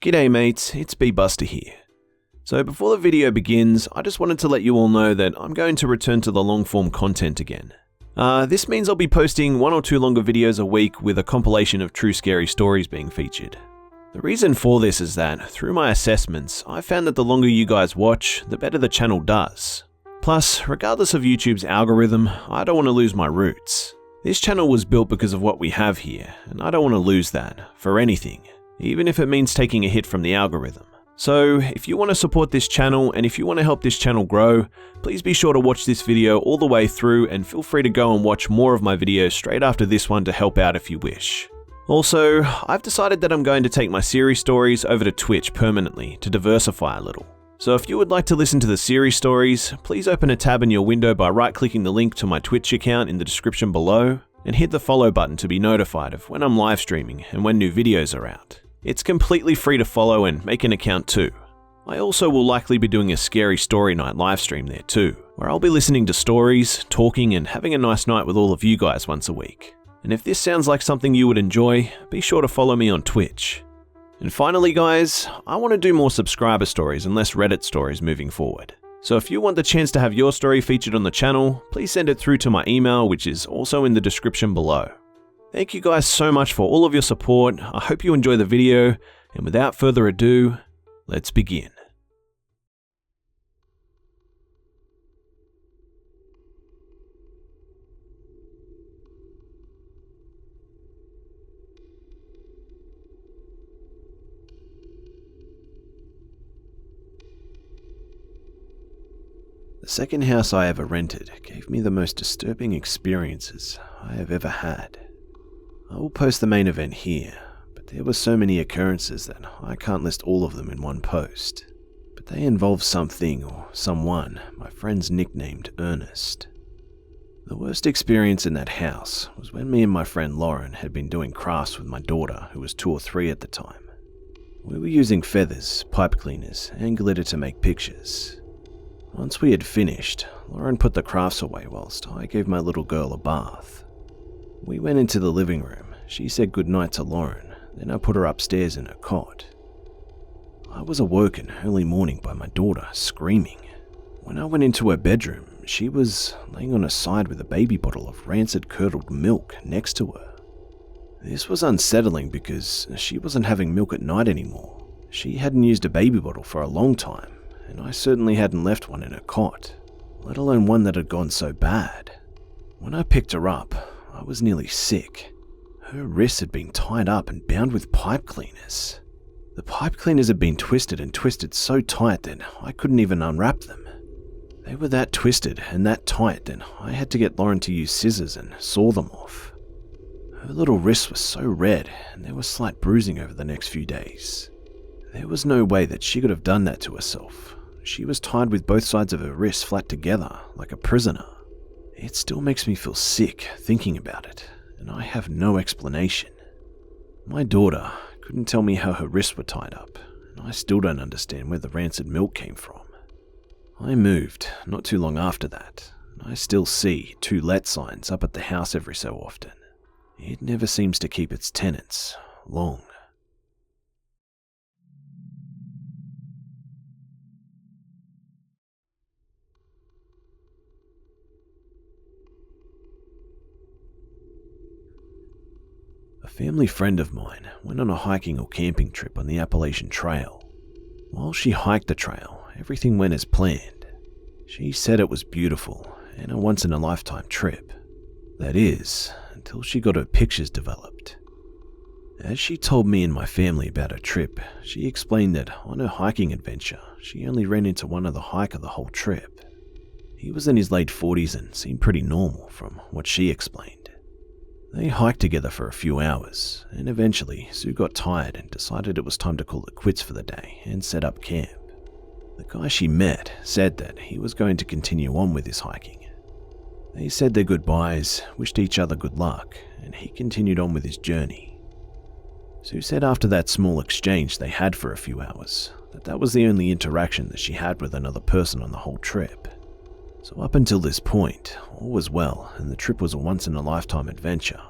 G'day mates, it's Busta here. So before the video begins, I just wanted to let you all know that I'm going to return to the long form content again. This means I'll be posting 1 or 2 longer videos a week with a compilation of true scary stories being featured. The reason for this is that, through my assessments, I've found that the longer you guys watch, the better the channel does. Plus, regardless of YouTube's algorithm, I don't want to lose my roots. This channel was built because of what we have here, and I don't want to lose that, for anything, even if it means taking a hit from the algorithm. So, if you want to support this channel and if you want to help this channel grow, please be sure to watch this video all the way through and feel free to go and watch more of my videos straight after this one to help out if you wish. Also, I've decided that I'm going to take my series stories over to Twitch permanently to diversify a little. So if you would like to listen to the series stories, please open a tab in your window by right-clicking the link to my Twitch account in the description below and hit the follow button to be notified of when I'm live streaming and when new videos are out. It's completely free to follow and make an account too. I also will likely be doing a scary story night live stream there too, where I'll be listening to stories, talking and having a nice night with all of you guys once a week. And if this sounds like something you would enjoy, be sure to follow me on Twitch. And finally guys, I want to do more subscriber stories and less Reddit stories moving forward. So if you want the chance to have your story featured on the channel, please send it through to my email, which is also in the description below. Thank you guys so much for all of your support. I hope you enjoy the video, and without further ado, let's begin. The second house I ever rented gave me the most disturbing experiences I have ever had. I will post the main event here, but there were so many occurrences that I can't list all of them in one post. But they involve something or someone my friends nicknamed Ernest. The worst experience in that house was when me and my friend Lauren had been doing crafts with my daughter, who was 2 or 3 at the time. We were using feathers, pipe cleaners, and glitter to make pictures. Once we had finished, Lauren put the crafts away whilst I gave my little girl a bath. We went into the living room, she said goodnight to Lauren, then I put her upstairs in her cot. I was awoken early morning by my daughter screaming. When I went into her bedroom, she was laying on her side with a baby bottle of rancid curdled milk next to her. This was unsettling because she wasn't having milk at night anymore. She hadn't used a baby bottle for a long time, and I certainly hadn't left one in her cot, let alone one that had gone so bad. When I picked her up, I was nearly sick. Her wrists had been tied up and bound with pipe cleaners. The pipe cleaners had been twisted and twisted so tight that I couldn't even unwrap them. They were that twisted and that tight that I had to get Lauren to use scissors and saw them off. Her little wrists were so red and there was slight bruising over the next few days. There was no way that she could have done that to herself. She was tied with both sides of her wrists flat together, like a prisoner. It still makes me feel sick thinking about it, and I have no explanation. My daughter couldn't tell me how her wrists were tied up, and I still don't understand where the rancid milk came from. I moved not too long after that, and I still see 2 let signs up at the house every so often. It never seems to keep its tenants long. A family friend of mine went on a hiking or camping trip on the Appalachian Trail. While she hiked the trail, everything went as planned. She said it was beautiful and a once-in-a-lifetime trip. That is, until she got her pictures developed. As she told me and my family about her trip, she explained that on her hiking adventure, she only ran into one other hiker the whole trip. He was in his late 40s and seemed pretty normal from what she explained. They hiked together for a few hours, and eventually Sue got tired and decided it was time to call it quits for the day and set up camp. The guy she met said that he was going to continue on with his hiking. They said their goodbyes, wished each other good luck, and he continued on with his journey. Sue said after that small exchange they had for a few hours, that was the only interaction that she had with another person on the whole trip. So up until this point, all was well and the trip was a once-in-a-lifetime adventure.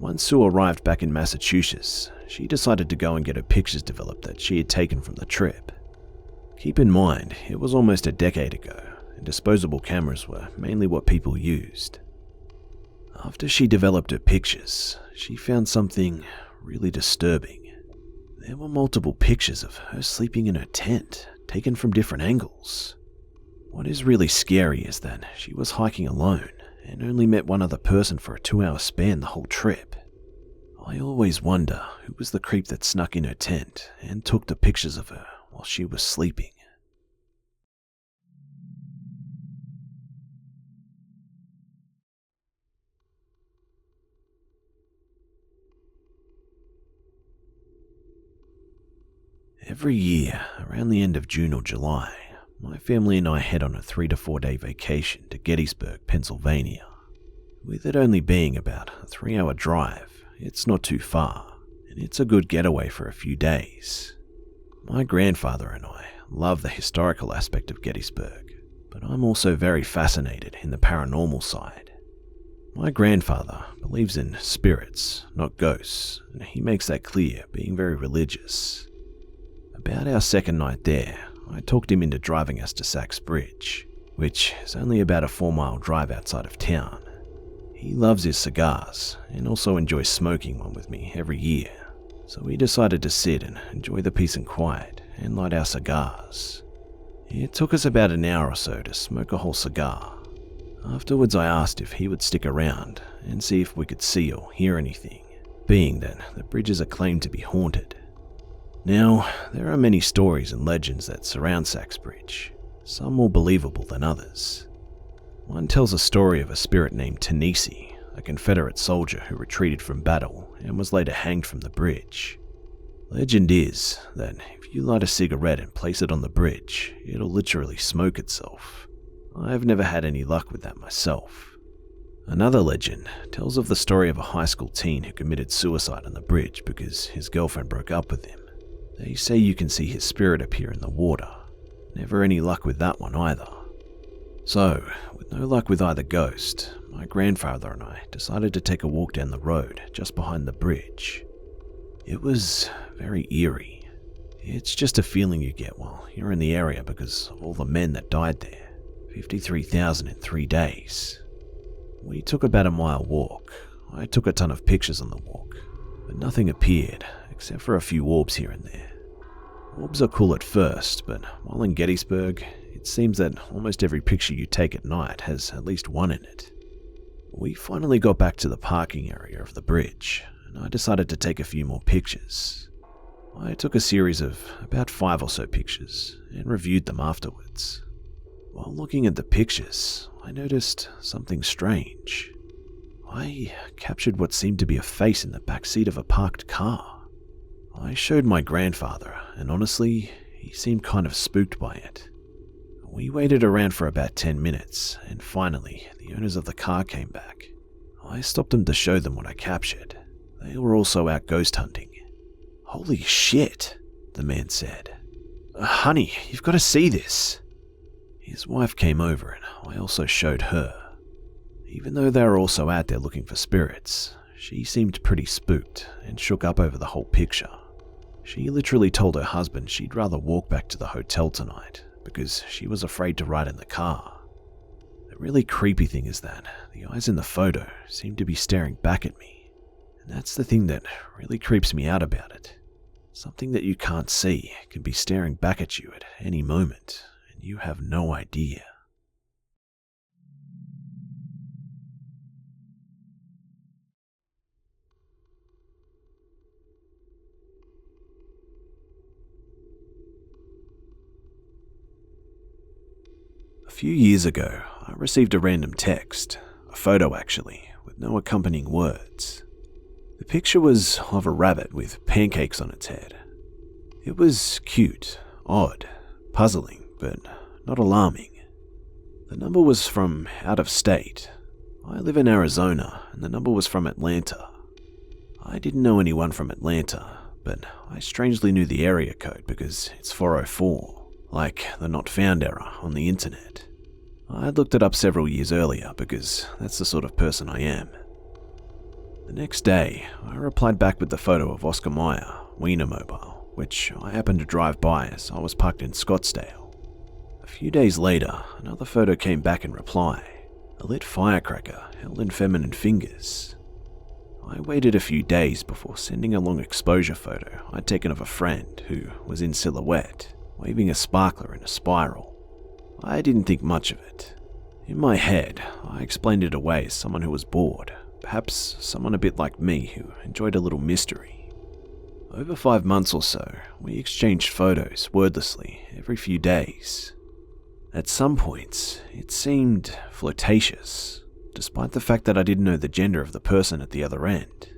Once Sue arrived back in Massachusetts, she decided to go and get her pictures developed that she had taken from the trip. Keep in mind, it was almost a decade ago, and disposable cameras were mainly what people used. After she developed her pictures, she found something really disturbing. There were multiple pictures of her sleeping in her tent, taken from different angles. What is really scary is that she was hiking alone and only met one other person for a 2-hour span the whole trip. I always wonder who was the creep that snuck in her tent and took the pictures of her while she was sleeping. Every year, around the end of June or July, my family and I head on a 3 to 4 day vacation to Gettysburg, Pennsylvania. With it only being about a 3-hour drive, it's not too far, and it's a good getaway for a few days. My grandfather and I love the historical aspect of Gettysburg, but I'm also very fascinated in the paranormal side. My grandfather believes in spirits, not ghosts, and he makes that clear, being very religious. About our second night there, I talked him into driving us to Sachs Bridge, which is only about a 4-mile drive outside of town. He loves his cigars and also enjoys smoking one with me every year, so we decided to sit and enjoy the peace and quiet and light our cigars. It took us about an hour or so to smoke a whole cigar. Afterwards I asked if he would stick around and see if we could see or hear anything, being that the bridges are claimed to be haunted. Now, there are many stories and legends that surround Sachs Bridge, some more believable than others. One tells a story of a spirit named Tanisi, a Confederate soldier who retreated from battle and was later hanged from the bridge. Legend is that if you light a cigarette and place it on the bridge, it'll literally smoke itself. I've never had any luck with that myself. Another legend tells of the story of a high school teen who committed suicide on the bridge because his girlfriend broke up with him. They say you can see his spirit appear in the water. Never any luck with that one either. So, with no luck with either ghost, my grandfather and I decided to take a walk down the road just behind the bridge. It was very eerie. It's just a feeling you get while you're in the area because of all the men that died there. 53,000 in 3 days. We took about a mile walk. I took a ton of pictures on the walk, but nothing appeared except for a few orbs here and there. Orbs are cool at first, but while in Gettysburg, it seems that almost every picture you take at night has at least one in it. We finally got back to the parking area of the bridge, and I decided to take a few more pictures. I took a series of about 5 or so pictures and reviewed them afterwards. While looking at the pictures, I noticed something strange. I captured what seemed to be a face in the back seat of a parked car. I showed my grandfather, and honestly, he seemed kind of spooked by it. We waited around for about 10 minutes, and finally, the owners of the car came back. I stopped them to show them what I captured. They were also out ghost hunting. "Holy shit," the man said. "Honey, you've got to see this." His wife came over, and I also showed her. Even though they were also out there looking for spirits, she seemed pretty spooked and shook up over the whole picture. She literally told her husband she'd rather walk back to the hotel tonight because she was afraid to ride in the car. The really creepy thing is that the eyes in the photo seem to be staring back at me, and that's the thing that really creeps me out about it. Something that you can't see can be staring back at you at any moment, and you have no idea. A few years ago, I received a random text, a photo actually, with no accompanying words. The picture was of a rabbit with pancakes on its head. It was cute, odd, puzzling, but not alarming. The number was from out of state. I live in Arizona, and the number was from Atlanta. I didn't know anyone from Atlanta, but I strangely knew the area code because it's 404, like the not found error on the internet. I'd looked it up several years earlier because that's the sort of person I am. The next day, I replied back with the photo of Oscar Mayer, Wienermobile, which I happened to drive by as I was parked in Scottsdale. A few days later, another photo came back in reply, a lit firecracker held in feminine fingers. I waited a few days before sending a long exposure photo I'd taken of a friend who was in silhouette, waving a sparkler in a spiral. I didn't think much of it. In my head, I explained it away as someone who was bored, perhaps someone a bit like me who enjoyed a little mystery. Over 5 months or so, we exchanged photos wordlessly every few days. At some points, it seemed flirtatious, despite the fact that I didn't know the gender of the person at the other end.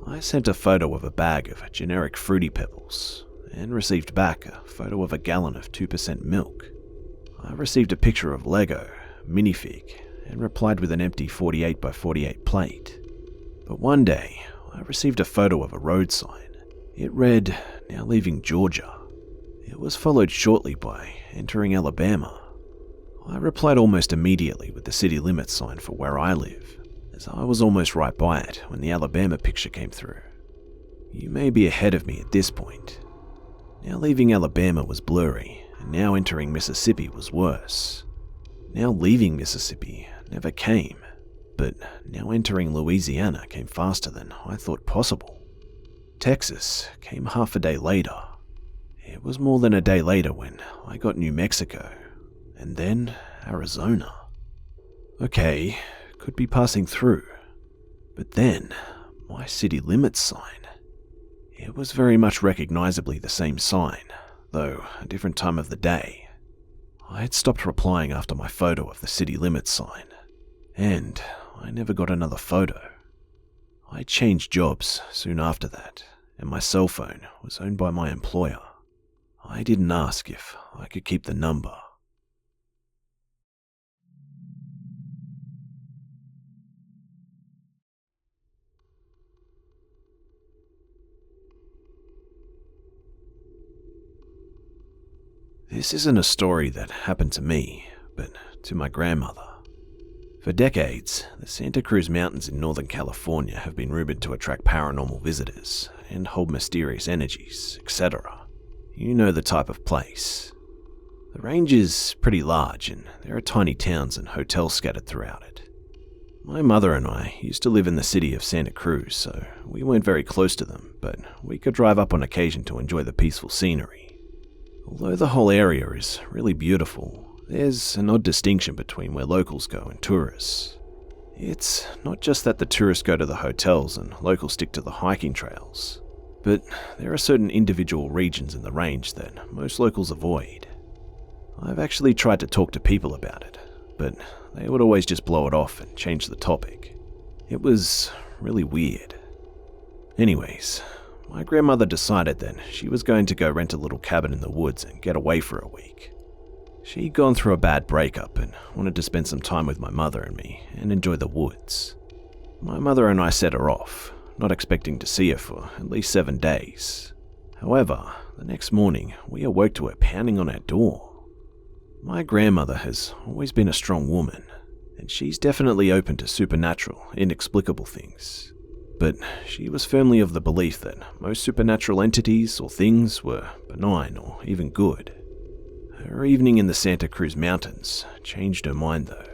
I sent a photo of a bag of generic Fruity Pebbles, and received back a photo of a gallon of 2% milk. I received a picture of Lego, minifig, and replied with an empty 48 by 48 plate. But one day, I received a photo of a road sign. It read, "Now leaving Georgia." It was followed shortly by "Entering Alabama." I replied almost immediately with the city limits sign for where I live, as I was almost right by it when the Alabama picture came through. You may be ahead of me at this point. Now leaving Alabama was blurry, and now entering Mississippi was worse. Now leaving Mississippi never came, but now entering Louisiana came faster than I thought possible. Texas came half a day later. It was more than a day later when I got New Mexico, and then Arizona. Okay, could be passing through, but then my city limits sign. It was very much recognizably the same sign, though a different time of the day. I had stopped replying after my photo of the city limits sign, and I never got another photo. I changed jobs soon after that, and my cell phone was owned by my employer. I didn't ask if I could keep the number. This isn't a story that happened to me, but to my grandmother. For decades, the Santa Cruz Mountains in Northern California have been rumored to attract paranormal visitors and hold mysterious energies, etc. You know the type of place. The range is pretty large and there are tiny towns and hotels scattered throughout it. My mother and I used to live in the city of Santa Cruz, so we weren't very close to them, but we could drive up on occasion to enjoy the peaceful scenery. Although the whole area is really beautiful, there's an odd distinction between where locals go and tourists. It's not just that the tourists go to the hotels and locals stick to the hiking trails, but there are certain individual regions in the range that most locals avoid. I've actually tried to talk to people about it, but they would always just blow it off and change the topic. It was really weird. Anyways, my grandmother decided that she was going to go rent a little cabin in the woods and get away for a week. She'd gone through a bad breakup and wanted to spend some time with my mother and me and enjoy the woods. My mother and I set her off, not expecting to see her for at least 7 days. However, the next morning we awoke to her pounding on our door. My grandmother has always been a strong woman, and she's definitely open to supernatural, inexplicable things. But she was firmly of the belief that most supernatural entities or things were benign or even good. Her evening in the Santa Cruz Mountains changed her mind though.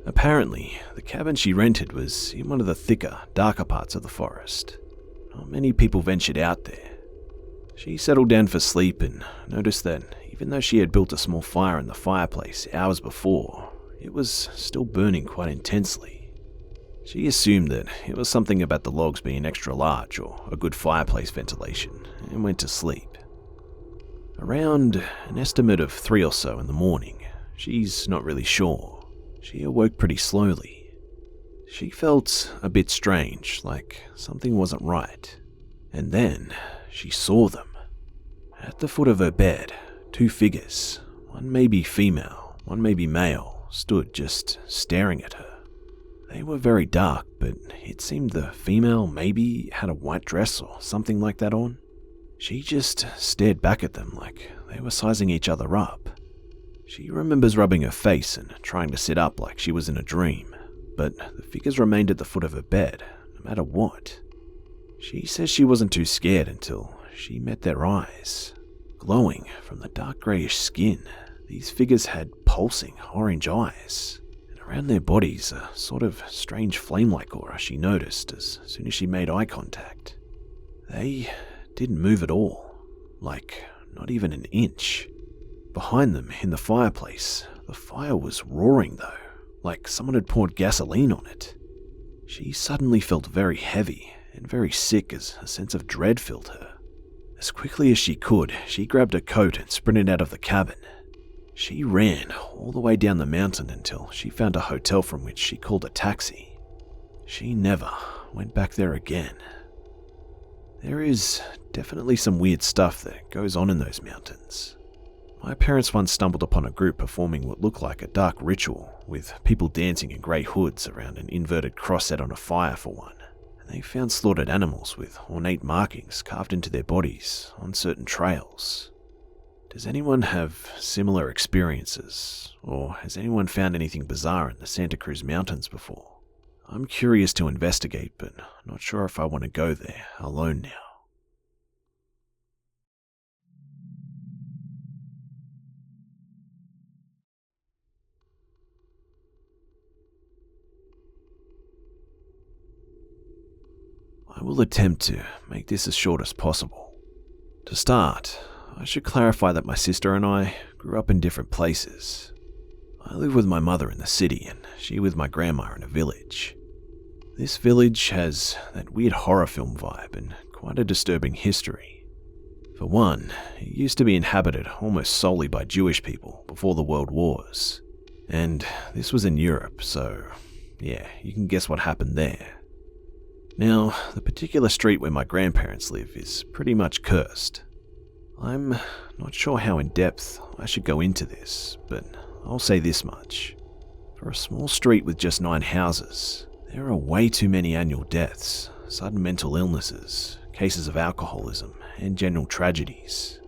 Apparently, the cabin she rented was in one of the thicker, darker parts of the forest. Not many people ventured out there. She settled down for sleep and noticed that even though she had built a small fire in the fireplace hours before, it was still burning quite intensely. She assumed that it was something about the logs being extra large or a good fireplace ventilation, and went to sleep. Around an estimate of 3 or so in the morning, she's not really sure, she awoke pretty slowly. She felt a bit strange, like something wasn't right. And then she saw them. At the foot of her bed, 2 figures, one maybe female, one maybe male, stood just staring at her. They were very dark, but it seemed the female maybe had a white dress or something like that on. She just stared back at them like they were sizing each other up. She remembers rubbing her face and trying to sit up like she was in a dream, but the figures remained at the foot of her bed, no no matter what. She says she wasn't too scared until she met their eyes. Glowing from the dark greyish skin, these figures had pulsing orange eyes, and around their bodies a sort of strange flame-like aura she noticed as soon as she made eye contact. They didn't move at all, like not even an inch. Behind them, in the fireplace, the fire was roaring though, like someone had poured gasoline on it. She suddenly felt very heavy and very sick as a sense of dread filled her. As quickly as she could, she grabbed her coat and sprinted out of the cabin. She ran all the way down the mountain until she found a hotel from which she called a taxi. She never went back there again. There is definitely some weird stuff that goes on in those mountains. My parents once stumbled upon a group performing what looked like a dark ritual, with people dancing in grey hoods around an inverted cross set on a fire for one. And they found slaughtered animals with ornate markings carved into their bodies on certain trails. Does anyone have similar experiences, or has anyone found anything bizarre in the Santa Cruz mountains before? I'm curious to investigate, but not sure if I want to go there alone now. I will attempt to make this as short as possible. To start, I should clarify that my sister and I grew up in different places. I live with my mother in the city and she with my grandma in a village. This village has that weird horror film vibe and quite a disturbing history. For one, it used to be inhabited almost solely by Jewish people before the World Wars. And this was in Europe, so yeah, you can guess what happened there. Now, the particular street where my grandparents live is pretty much cursed. I'm not sure how in depth I should go into this, but I'll say this much. For a small street with just 9 houses, there are way too many annual deaths, sudden mental illnesses, cases of alcoholism, and general tragedies.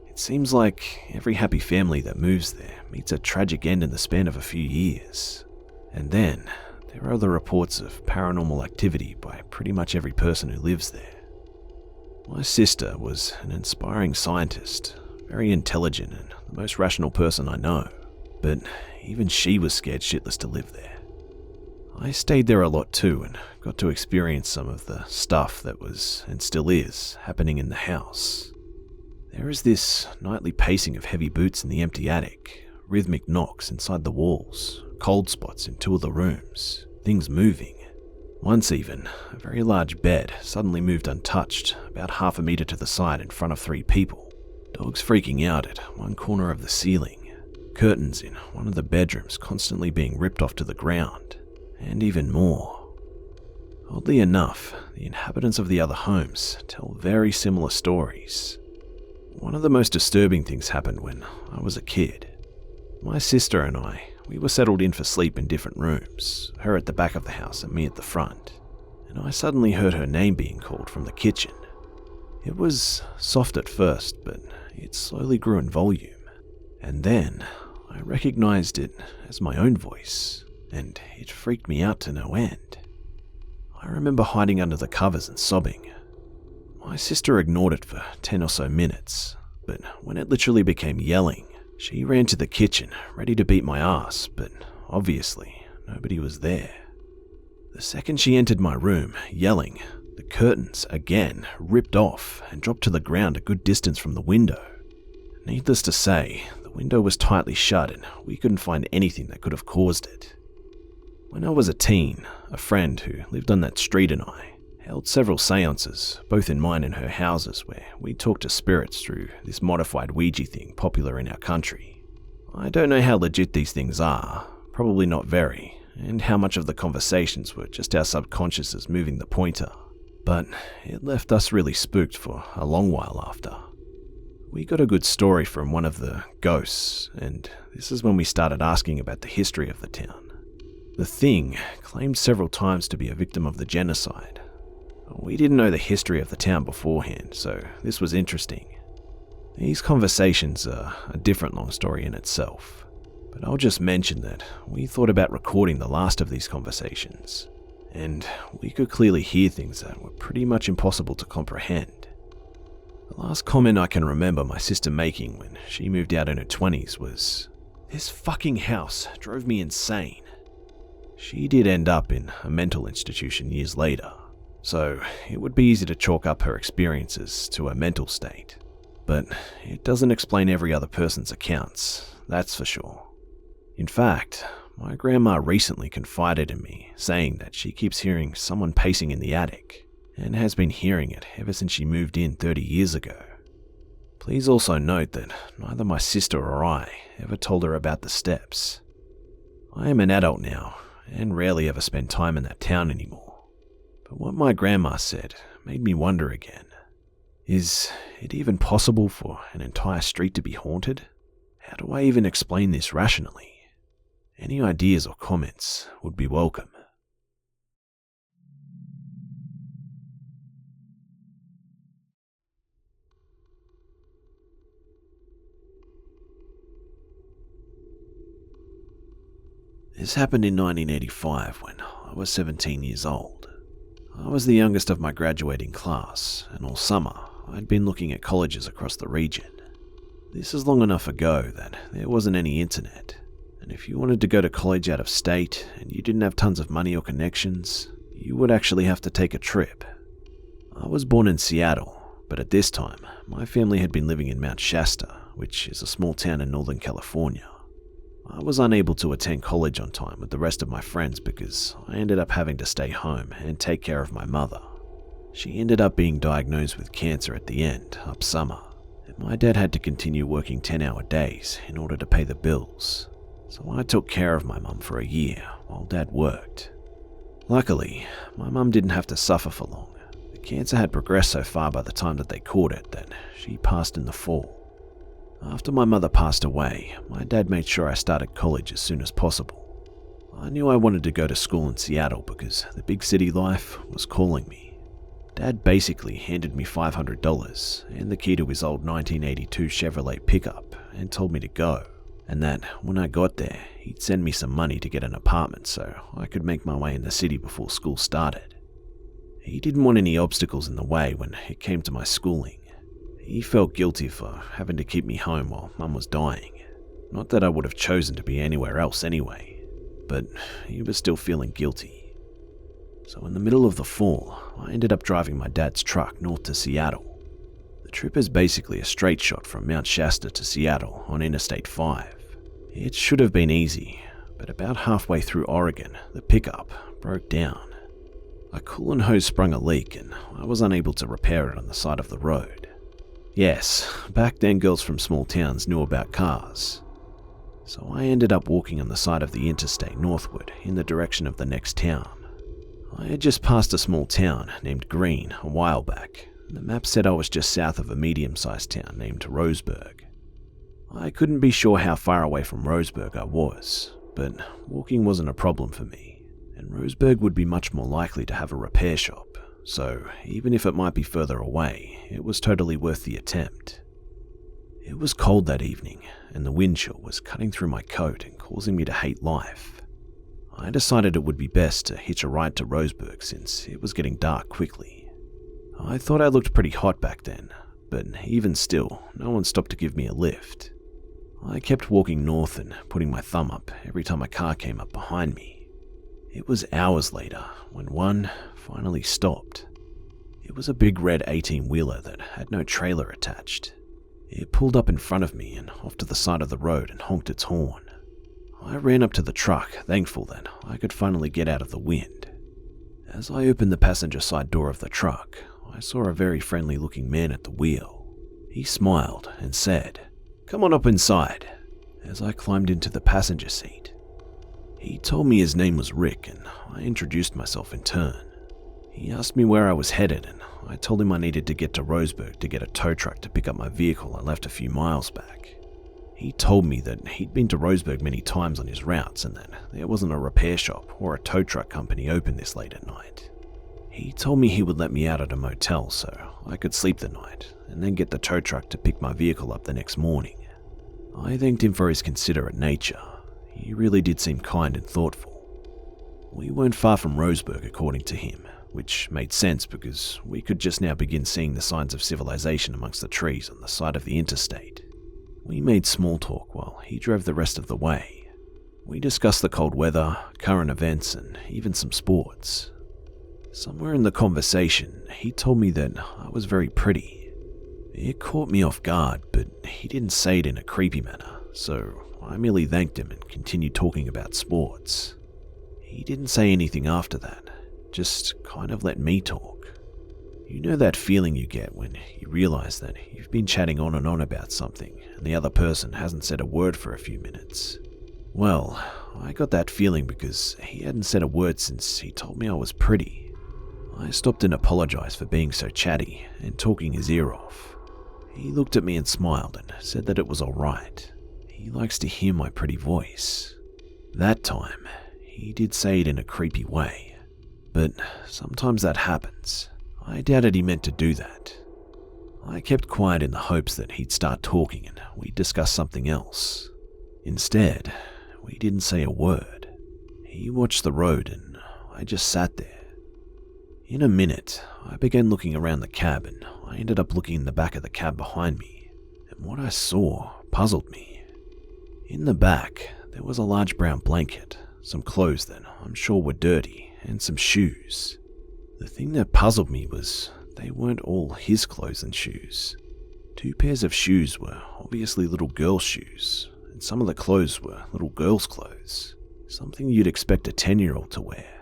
It seems like every happy family that moves there meets a tragic end in the span of a few years. And then, there are the reports of paranormal activity by pretty much every person who lives there. My sister was an inspiring scientist, very intelligent and the most rational person I know, but even she was scared shitless to live there. I stayed there a lot too and got to experience some of the stuff that was, and still is, happening in the house. There is this nightly pacing of heavy boots in the empty attic, rhythmic knocks inside the walls, cold spots in 2 of the rooms, things moving. Once even, a very large bed suddenly moved untouched, about half a meter to the side in front of 3 people. Dogs freaking out at one corner of the ceiling. Curtains in one of the bedrooms constantly being ripped off to the ground. And even more. Oddly enough, the inhabitants of the other homes tell very similar stories. One of the most disturbing things happened when I was a kid. My sister and we were settled in for sleep in different rooms, her at the back of the house and me at the front, and I suddenly heard her name being called from the kitchen. It was soft at first, but it slowly grew in volume, and then I recognized it as my own voice, and it freaked me out to no end. I remember hiding under the covers and sobbing. My sister ignored it for 10 or so minutes, but when it literally became yelling, she ran to the kitchen, ready to beat my ass, but obviously nobody was there. The second she entered my room, yelling, the curtains, again, ripped off and dropped to the ground a good distance from the window. Needless to say, the window was tightly shut and we couldn't find anything that could have caused it. When I was a teen, a friend who lived on that street and I held several seances, both in mine and her houses, where we talked to spirits through this modified Ouija thing popular in our country. I don't know how legit these things are, probably not very, and how much of the conversations were just our subconsciouses moving the pointer, but it left us really spooked for a long while after. We got a good story from one of the ghosts, and this is when we started asking about the history of the town. The thing claimed several times to be a victim of the genocide. We didn't know the history of the town beforehand, so this was interesting. These conversations are a different long story in itself, but I'll just mention that we thought about recording the last of these conversations, and we could clearly hear things that were pretty much impossible to comprehend. The last comment I can remember my sister making when she moved out in her 20s was, "This fucking house drove me insane." She did end up in a mental institution years later, so it would be easy to chalk up her experiences to her mental state. But it doesn't explain every other person's accounts, that's for sure. In fact, my grandma recently confided in me, saying that she keeps hearing someone pacing in the attic, and has been hearing it ever since she moved in 30 years ago. Please also note that neither my sister or I ever told her about the steps. I am an adult now, and rarely ever spend time in that town anymore. But what my grandma said made me wonder again. Is it even possible for an entire street to be haunted? How do I even explain this rationally? Any ideas or comments would be welcome. This happened in 1985 when I was 17 years old. I was the youngest of my graduating class, and all summer I'd been looking at colleges across the region. This is long enough ago that there wasn't any internet, and if you wanted to go to college out of state and you didn't have tons of money or connections, you would actually have to take a trip. I was born in Seattle, but at this time my family had been living in Mount Shasta, which is a small town in Northern California. I was unable to attend college on time with the rest of my friends because I ended up having to stay home and take care of my mother. She ended up being diagnosed with cancer at the end, up summer, and my dad had to continue working 10-hour days in order to pay the bills. So I took care of my mum for a year while Dad worked. Luckily, my mum didn't have to suffer for long. The cancer had progressed so far by the time that they caught it that she passed in the fall. After my mother passed away, my dad made sure I started college as soon as possible. I knew I wanted to go to school in Seattle because the big city life was calling me. Dad basically handed me $500 and the key to his old 1982 Chevrolet pickup and told me to go, and that when I got there, he'd send me some money to get an apartment so I could make my way in the city before school started. He didn't want any obstacles in the way when it came to my schooling. He felt guilty for having to keep me home while Mum was dying. Not that I would have chosen to be anywhere else anyway, but he was still feeling guilty. So in the middle of the fall, I ended up driving my dad's truck north to Seattle. The trip is basically a straight shot from Mount Shasta to Seattle on Interstate 5. It should have been easy, but about halfway through Oregon, the pickup broke down. A coolant hose sprung a leak and I was unable to repair it on the side of the road. Yes, back then girls from small towns knew about cars. So I ended up walking on the side of the interstate northward in the direction of the next town. I had just passed a small town named Greene a while back, and the map said I was just south of a medium-sized town named Roseburg. I couldn't be sure how far away from Roseburg I was, but walking wasn't a problem for me, and Roseburg would be much more likely to have a repair shop. So, even if it might be further away, it was totally worth the attempt. It was cold that evening, and the wind chill was cutting through my coat and causing me to hate life. I decided it would be best to hitch a ride to Roseburg since it was getting dark quickly. I thought I looked pretty hot back then, but even still, no one stopped to give me a lift. I kept walking north and putting my thumb up every time a car came up behind me. It was hours later when one finally stopped. It was a big red 18-wheeler that had no trailer attached. It pulled up in front of me and off to the side of the road and honked its horn. I ran up to the truck, thankful that I could finally get out of the wind. As I opened the passenger side door of the truck, I saw a very friendly-looking man at the wheel. He smiled and said, "Come on up inside," as I climbed into the passenger seat. He told me his name was Rick, and I introduced myself in turn. He asked me where I was headed, and I told him I needed to get to Roseburg to get a tow truck to pick up my vehicle I left a few miles back. He told me that he'd been to Roseburg many times on his routes and that there wasn't a repair shop or a tow truck company open this late at night. He told me he would let me out at a motel so I could sleep the night and then get the tow truck to pick my vehicle up the next morning. I thanked him for his considerate nature. He really did seem kind and thoughtful. We weren't far from Roseburg according to him, which made sense because we could just now begin seeing the signs of civilization amongst the trees on the side of the interstate. We made small talk while he drove the rest of the way. We discussed the cold weather, current events, and even some sports. Somewhere in the conversation, he told me that I was very pretty. It caught me off guard, but he didn't say it in a creepy manner, so I merely thanked him and continued talking about sports. He didn't say anything after that, just kind of let me talk. You know that feeling you get when you realize that you've been chatting on and on about something and the other person hasn't said a word for a few minutes? Well, I got that feeling because he hadn't said a word since he told me I was pretty. I stopped and apologized for being so chatty and talking his ear off. He looked at me and smiled and said that it was alright. He likes to hear my pretty voice. That time, he did say it in a creepy way, but sometimes that happens. I doubted he meant to do that. I kept quiet in the hopes that he'd start talking and we'd discuss something else. Instead, we didn't say a word. He watched the road and I just sat there. In a minute, I began looking around the cab and I ended up looking in the back of the cab behind me, and what I saw puzzled me. In the back, there was a large brown blanket, some clothes that I'm sure were dirty, and some shoes. The thing that puzzled me was they weren't all his clothes and shoes. 2 pairs of shoes were obviously little girls' shoes, and some of the clothes were little girls' clothes, something you'd expect a 10-year-old to wear.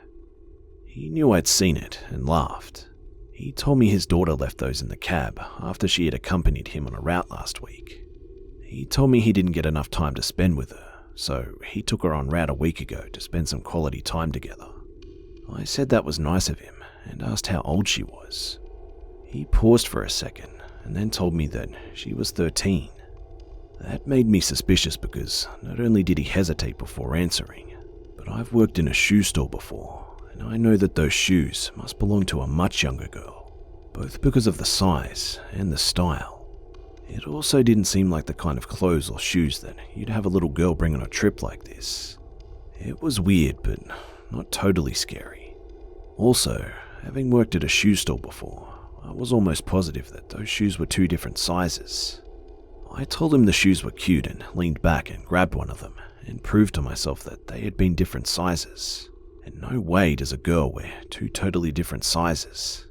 He knew I'd seen it and laughed. He told me his daughter left those in the cab after she had accompanied him on a route last week. He told me he didn't get enough time to spend with her, so he took her on route a week ago to spend some quality time together. I said that was nice of him and asked how old she was. He paused for a second and then told me that she was 13. That made me suspicious because not only did he hesitate before answering, but I've worked in a shoe store before, and I know that those shoes must belong to a much younger girl, both because of the size and the style. It also didn't seem like the kind of clothes or shoes that you'd have a little girl bring on a trip like this. It was weird, but not totally scary. Also, having worked at a shoe store before, I was almost positive that those shoes were 2 different sizes. I told him the shoes were cute and leaned back and grabbed one of them and proved to myself that they had been different sizes. And no way does a girl wear 2 totally different sizes.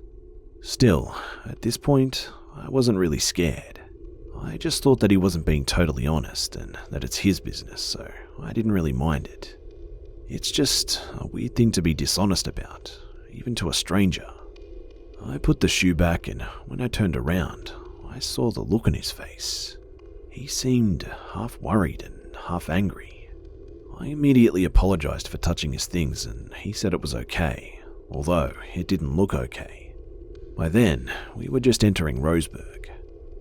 Still, at this point, I wasn't really scared. I just thought that he wasn't being totally honest and that it's his business, so I didn't really mind it. It's just a weird thing to be dishonest about, even to a stranger. I put the shoe back and when I turned around, I saw the look on his face. He seemed half worried and half angry. I immediately apologized for touching his things and he said it was okay, although it didn't look okay. By then, we were just entering Roseburg.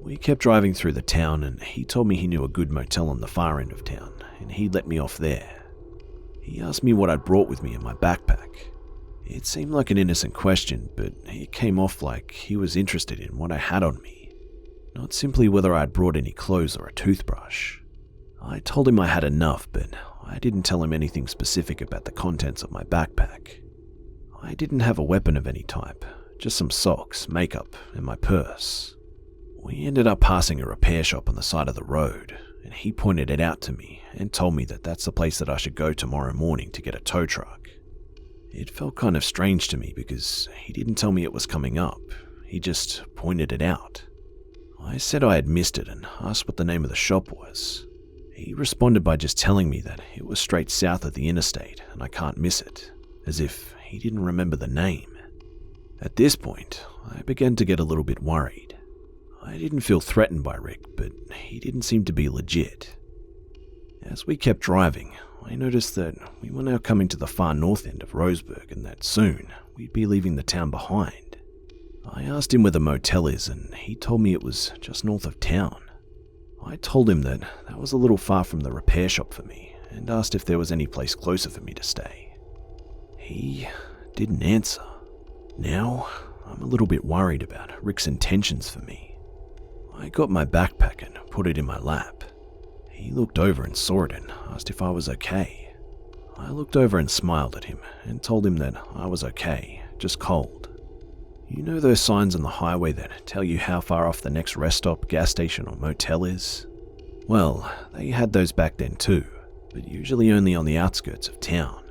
We kept driving through the town and he told me he knew a good motel on the far end of town and he'd let me off there. He asked me what I'd brought with me in my backpack. It seemed like an innocent question, but it came off like he was interested in what I had on me, not simply whether I'd brought any clothes or a toothbrush. I told him I had enough, but I didn't tell him anything specific about the contents of my backpack. I didn't have a weapon of any type, just some socks, makeup, and my purse. We ended up passing a repair shop on the side of the road, and he pointed it out to me and told me that that's the place that I should go tomorrow morning to get a tow truck. It felt kind of strange to me because he didn't tell me it was coming up, he just pointed it out. I said I had missed it and asked what the name of the shop was. He responded by just telling me that it was straight south of the interstate and I can't miss it, as if he didn't remember the name. At this point, I began to get a little bit worried. I didn't feel threatened by Rick, but he didn't seem to be legit. As we kept driving, I noticed that we were now coming to the far north end of Roseburg and that soon we'd be leaving the town behind. I asked him where the motel is and he told me it was just north of town. I told him that was a little far from the repair shop for me and asked if there was any place closer for me to stay. He didn't answer. Now, I'm a little bit worried about Rick's intentions for me. I got my backpack and put it in my lap. He looked over and saw it and asked if I was okay. I looked over and smiled at him and told him that I was okay, just cold. You know those signs on the highway that tell you how far off the next rest stop, gas station or motel is? Well, they had those back then too, but usually only on the outskirts of town.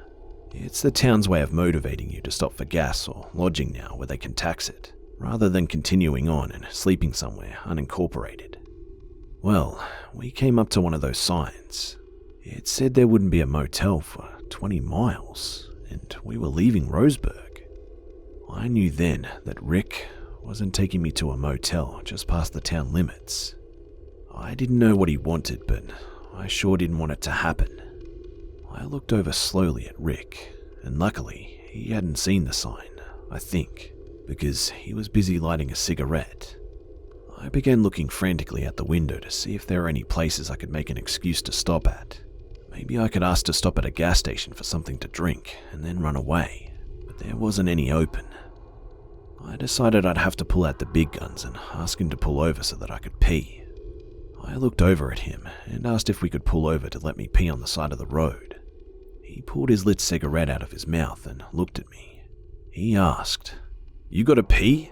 It's the town's way of motivating you to stop for gas or lodging now where they can tax it, rather than continuing on and sleeping somewhere unincorporated. Well, we came up to one of those signs. It said there wouldn't be a motel for 20 miles, and we were leaving Roseburg. I knew then that Rick wasn't taking me to a motel just past the town limits. I didn't know what he wanted, but I sure didn't want it to happen. I looked over slowly at Rick, and luckily he hadn't seen the sign, I think, because he was busy lighting a cigarette. I began looking frantically out the window to see if there were any places I could make an excuse to stop at. Maybe I could ask to stop at a gas station for something to drink and then run away, but there wasn't any open. I decided I'd have to pull out the big guns and ask him to pull over so that I could pee. I looked over at him and asked if we could pull over to let me pee on the side of the road. He pulled his lit cigarette out of his mouth and looked at me. He asked, "You gotta pee?"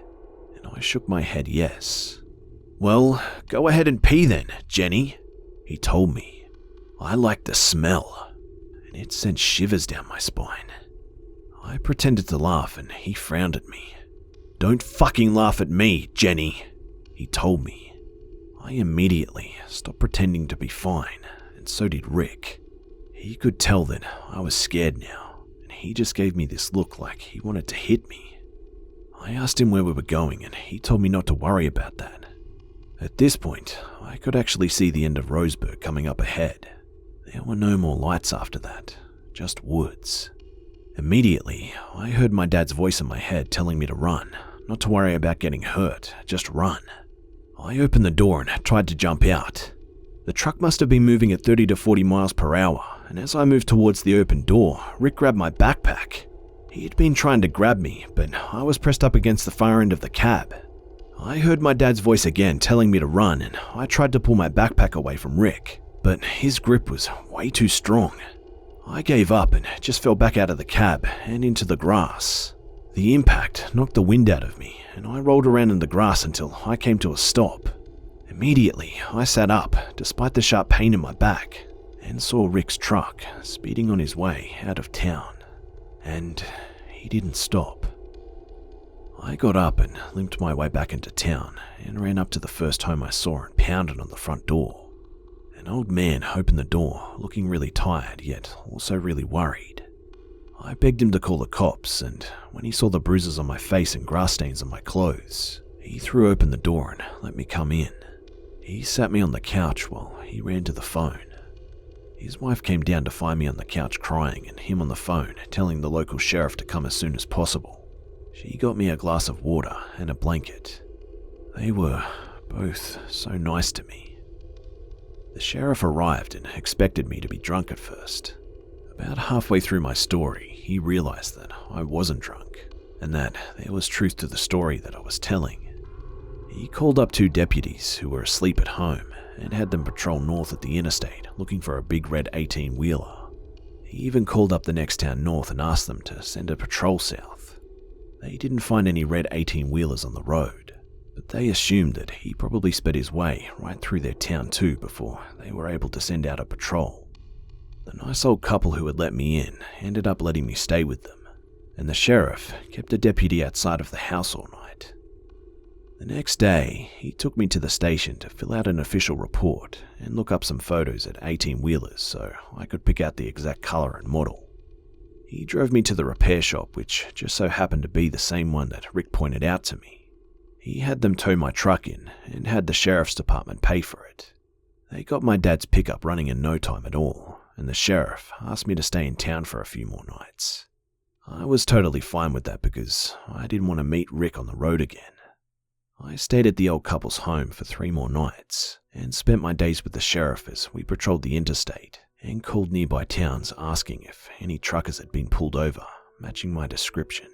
And I shook my head yes. "Well, go ahead and pee then, Jenny," he told me. I liked the smell, and it sent shivers down my spine. I pretended to laugh and he frowned at me. "Don't fucking laugh at me, Jenny," he told me. I immediately stopped pretending to be fine, and so did Rick. He could tell that I was scared now, and he just gave me this look like he wanted to hit me. I asked him where we were going, and he told me not to worry about that. At this point, I could actually see the end of Roseburg coming up ahead. There were no more lights after that, just woods. Immediately, I heard my dad's voice in my head telling me to run, not to worry about getting hurt, just run. I opened the door and tried to jump out. The truck must have been moving at 30 to 40 miles per hour, and as I moved towards the open door, Rick grabbed my backpack. He had been trying to grab me, but I was pressed up against the far end of the cab. I heard my dad's voice again telling me to run, and I tried to pull my backpack away from Rick, but his grip was way too strong. I gave up and just fell back out of the cab and into the grass. The impact knocked the wind out of me, and I rolled around in the grass until I came to a stop. Immediately, I sat up, despite the sharp pain in my back, and saw Rick's truck speeding on his way out of town. And he didn't stop. I got up and limped my way back into town and ran up to the first home I saw and pounded on the front door. An old man opened the door, looking really tired, yet also really worried. I begged him to call the cops, and when he saw the bruises on my face and grass stains on my clothes, he threw open the door and let me come in. He sat me on the couch while he ran to the phone. His wife came down to find me on the couch crying and him on the phone telling the local sheriff to come as soon as possible. She got me a glass of water and a blanket. They were both so nice to me. The sheriff arrived and expected me to be drunk at first. About halfway through my story, he realized that I wasn't drunk, and that there was truth to the story that I was telling. He called up 2 deputies who were asleep at home and had them patrol north at the interstate looking for a big red 18-wheeler. He even called up the next town north and asked them to send a patrol south. They didn't find any red 18-wheelers on the road, but they assumed that he probably sped his way right through their town too before they were able to send out a patrol. The nice old couple who had let me in ended up letting me stay with them, and the sheriff kept a deputy outside of the house all night. The next day, he took me to the station to fill out an official report and look up some photos at 18-wheelers so I could pick out the exact color and model. He drove me to the repair shop, which just so happened to be the same one that Rick pointed out to me. He had them tow my truck in and had the sheriff's department pay for it. They got my dad's pickup running in no time at all, and the sheriff asked me to stay in town for a few more nights. I was totally fine with that because I didn't want to meet Rick on the road again. I stayed at the old couple's home for 3 more nights and spent my days with the sheriff as we patrolled the interstate and called nearby towns asking if any truckers had been pulled over, matching my description.